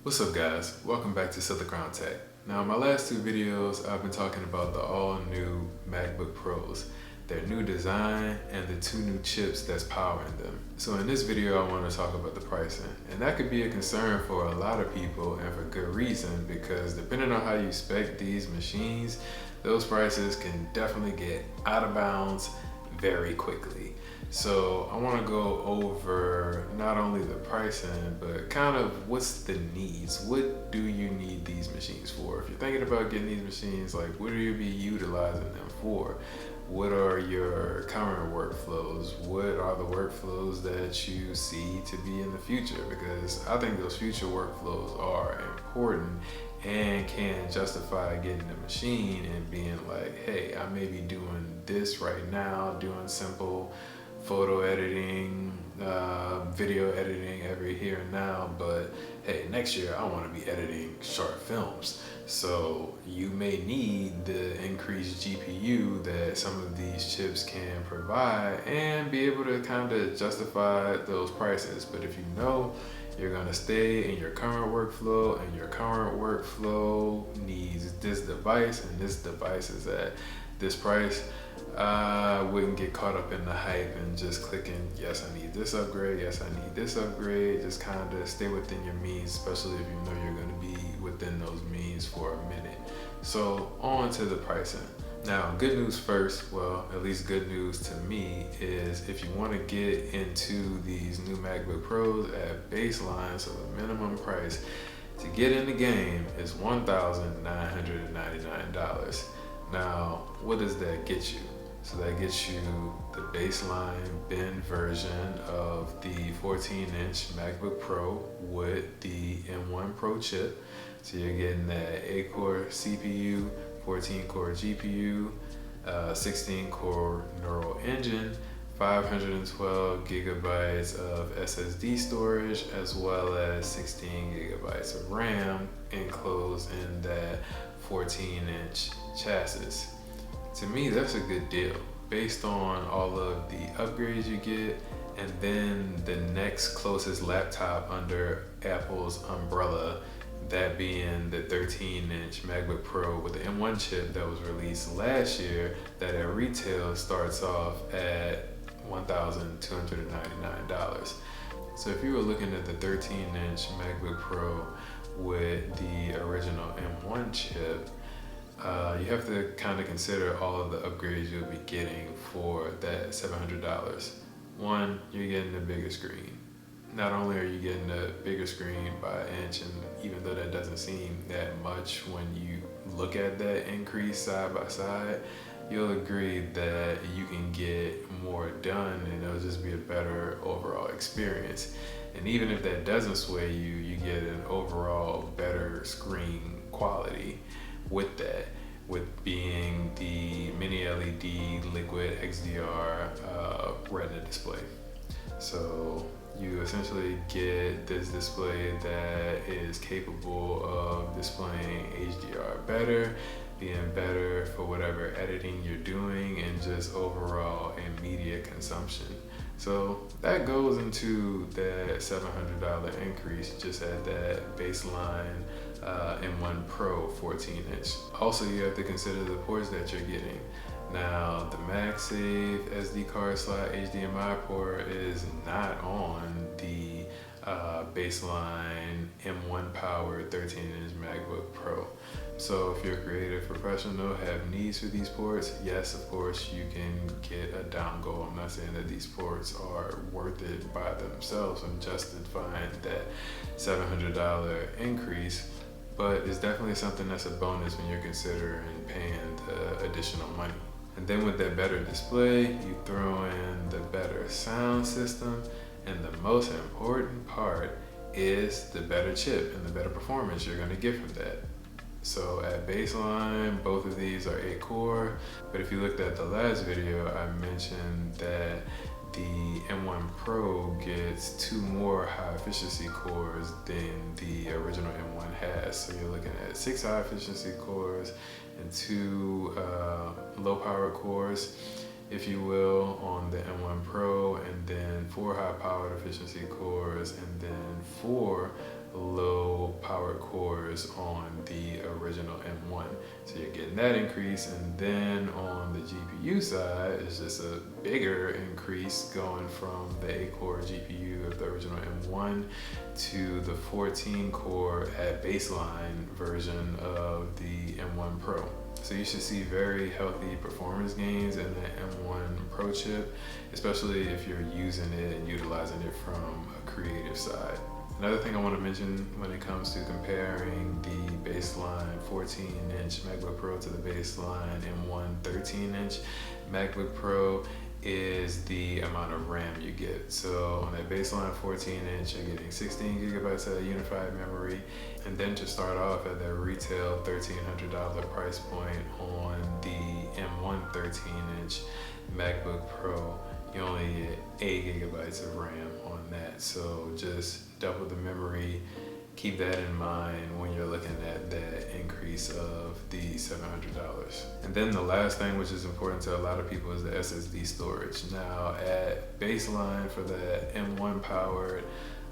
What's up guys, welcome back to Silicon Tech. Now in my last two videos I've been talking about the all new MacBook Pros, their new design and the two new chips that's powering them. So in this video I want to talk about the pricing, and that could be a concern for a lot of people and for good reason, because depending on how you spec these machines, those prices can definitely get out of bounds very quickly. So I want to go over not only the pricing, but kind of what's the needs. What do you need these machines for? If you're thinking about getting these machines, like what are you be utilizing them for? What are your current workflows? What are the workflows that you see to be in the future? Because I think those future workflows are important and can justify getting a machine and being like, hey, I may be doing this right now, doing simple photo editing, video editing every here and now, but hey, next year I want to be editing short films. So you may need the increased GPU that some of these chips can provide and be able to kind of justify those prices. But if you know you're going to stay in your current workflow and your current workflow needs this device and this device is at this price, I wouldn't get caught up in the hype and just clicking, yes, I need this upgrade, yes, I need this upgrade. Just kind of stay within your means, especially if you know you're going to be within those means for a minute. So on to the pricing. Now, good news first, well, at least good news to me, is if you want to get into these new MacBook Pros at baseline, so the minimum price to get in the game is $1,999. Now, what does that get you? So that gets you the baseline bin version of the 14-inch MacBook Pro with the M1 Pro chip. So you're getting that 8-core CPU, 14-core GPU, 16-core neural engine, 512 gigabytes of SSD storage, as well as 16 gigabytes of RAM enclosed in that 14-inch chassis. To me, that's a good deal based on all of the upgrades you get, and then the next closest laptop under Apple's umbrella, that being the 13-inch MacBook Pro with the M1 chip that was released last year, that at retail starts off at $1,299. So if you were looking at the 13-inch MacBook Pro with the original M1 chip, you have to kind of consider all of the upgrades you'll be getting for that $700. One, you're getting a bigger screen. Not only are you getting a bigger screen by an inch, and even though that doesn't seem that much when you look at that increase side by side, you'll agree that you can get more done and it'll just be a better overall experience. And even if that doesn't sway you, you get an overall better screen quality with that, with being the mini LED liquid XDR retina display. So you essentially get this display that is capable of displaying HDR better, being better for whatever editing you're doing, and just overall in media consumption. So that goes into that $700 increase just at that baseline M1 Pro 14-inch. Also, you have to consider the ports that you're getting. Now, the MagSafe SD card slot HDMI port is not on the baseline M1 powered 13-inch MacBook Pro. So if you're a creative professional, have needs for these ports, yes, of course, you can get a dongle. I'm not saying that these ports are worth it by themselves and justifying that $700 increase, but it's definitely something that's a bonus when you're considering paying the additional money. And then with that better display, you throw in the better sound system, and the most important part is the better chip and the better performance you're going to get from that. So at baseline, both of these are 8-core, but if you looked at the last video, I mentioned that the M1 Pro gets 2 more high efficiency cores than the original M1 has. So you're looking at 6 high efficiency cores and 2 low power cores, if you will, on the M1 Pro, and then 4 high powered efficiency cores, and then 4 low power on the original M1. So you're getting that increase, and then on the GPU side, it's just a bigger increase going from the 8-core GPU of the original M1 to the 14-core at baseline version of the M1 Pro. So you should see very healthy performance gains in the M1 Pro chip, especially if you're using it and utilizing it from a creative side. Another thing I want to mention when it comes to comparing the baseline 14-inch MacBook Pro to the baseline M1 13-inch MacBook Pro is the amount of RAM you get. So on that baseline 14-inch, you're getting 16 gigabytes of unified memory. And then to start off at that retail $1,300 price point on the M1 13-inch MacBook Pro, you only get 8 gigabytes of RAM on that. So just double the memory. Keep that in mind when you're looking at that increase of the $700. And then the last thing, which is important to a lot of people, is the SSD storage. Now at baseline for the M1 powered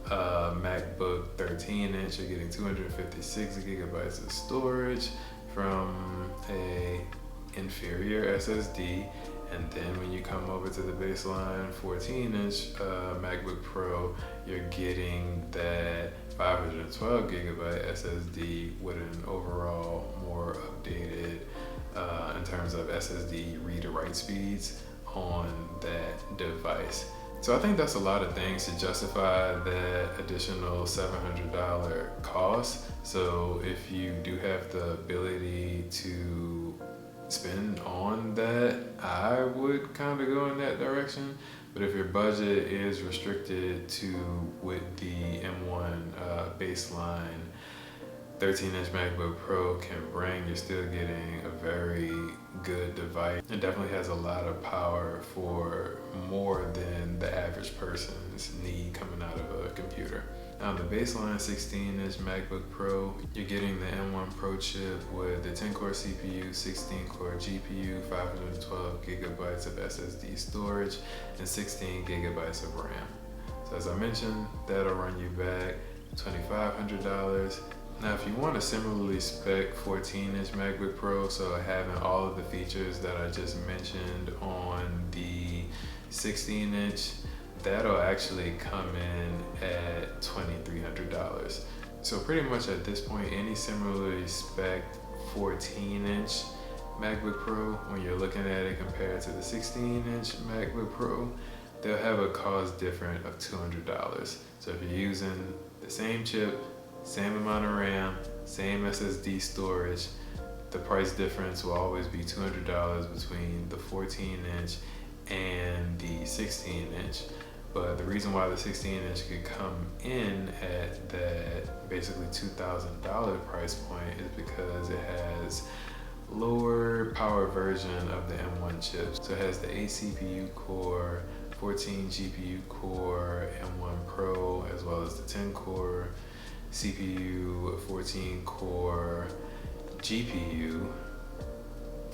MacBook 13-inch, you're getting 256 gigabytes of storage from a inferior SSD. And then when you come over to the baseline 14-inch MacBook Pro, you're getting that 512 gigabyte SSD with an overall more updated in terms of SSD read to write speeds on that device. So I think that's a lot of things to justify that additional $700 cost. So if you do have the ability to spend on that, I would kind of go in that direction. But if your budget is restricted to what the M1 baseline 13-inch MacBook Pro can bring, you're still getting a very good device. It definitely has a lot of power for more than the average person's need coming out of a computer. On the baseline 16-inch MacBook Pro, you're getting the M1 Pro chip with the 10-core CPU, 16-core GPU, 512 gigabytes of SSD storage, and 16 gigabytes of RAM. So as I mentioned, that'll run you back $2,500. Now, if you want a similarly spec 14-inch MacBook Pro, so having all of the features that I just mentioned on the 16-inch, that'll actually come in at $2,300. So pretty much at this point, any similarly spec 14-inch MacBook Pro, when you're looking at it compared to the 16-inch MacBook Pro, they'll have a cost difference of $200. So if you're using the same chip, same amount of RAM, same SSD storage, the price difference will always be $200 between the 14-inch and the 16-inch. But the reason why the 16-inch could come in at that basically $2,000 price point is because it has lower power version of the M1 chip. So it has the 8 CPU core, 14 GPU core M1 Pro, as well as the 10 core CPU, 14 core GPU.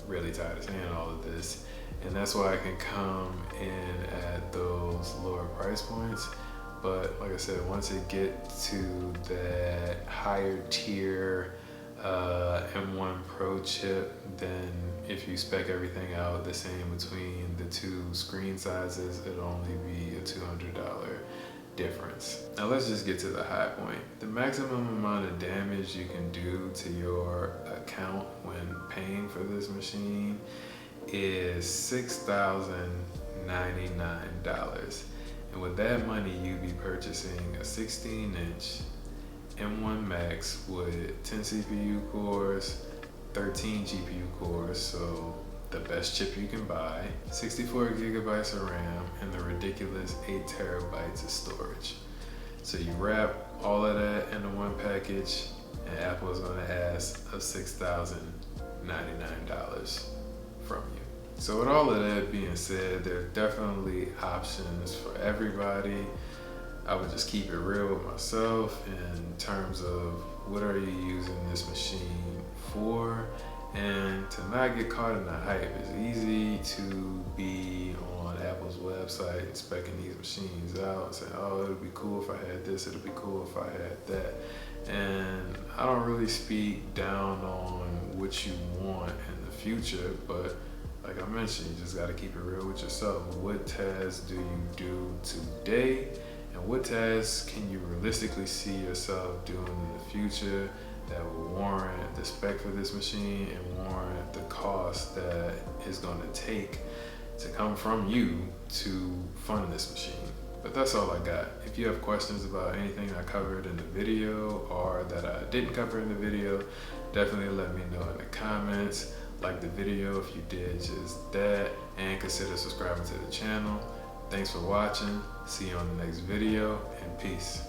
Really tired of saying all of this. And that's why I can come in at those lower price points. But like I said, once it gets to that higher tier M1 Pro chip, then if you spec everything out the same between the two screen sizes, it'll only be a $200 difference. Now let's just get to the high point. The maximum amount of damage you can do to your account when paying for this machine is $6,099. And with that money, you'd be purchasing a 16-inch M1 Max with 10 CPU cores, 13 GPU cores, so the best chip you can buy, 64 gigabytes of RAM, and the ridiculous 8 terabytes of storage. So you wrap all of that into one package, and Apple is gonna ask of $6,099 from you. So with all of that being said, there are definitely options for everybody. I would just keep it real with myself in terms of what are you using this machine for, and to not get caught in the hype. It's easy to be on Apple's website speccing these machines out, saying, oh, it'll be cool if I had this, it'll be cool if I had that. And I don't really really speak down on what you want in the future, but like I mentioned, you just got to keep it real with yourself. What tasks do you do today, and what tasks can you realistically see yourself doing in the future that will warrant the spec for this machine and warrant the cost that it's going to take to come from you to fund this machine. But that's all I got. If you have questions about anything I covered in the video or that I didn't cover in the video, definitely let me know in the comments. Like the video if you did just that, and consider subscribing to the channel. Thanks for watching. See you on the next video, and peace.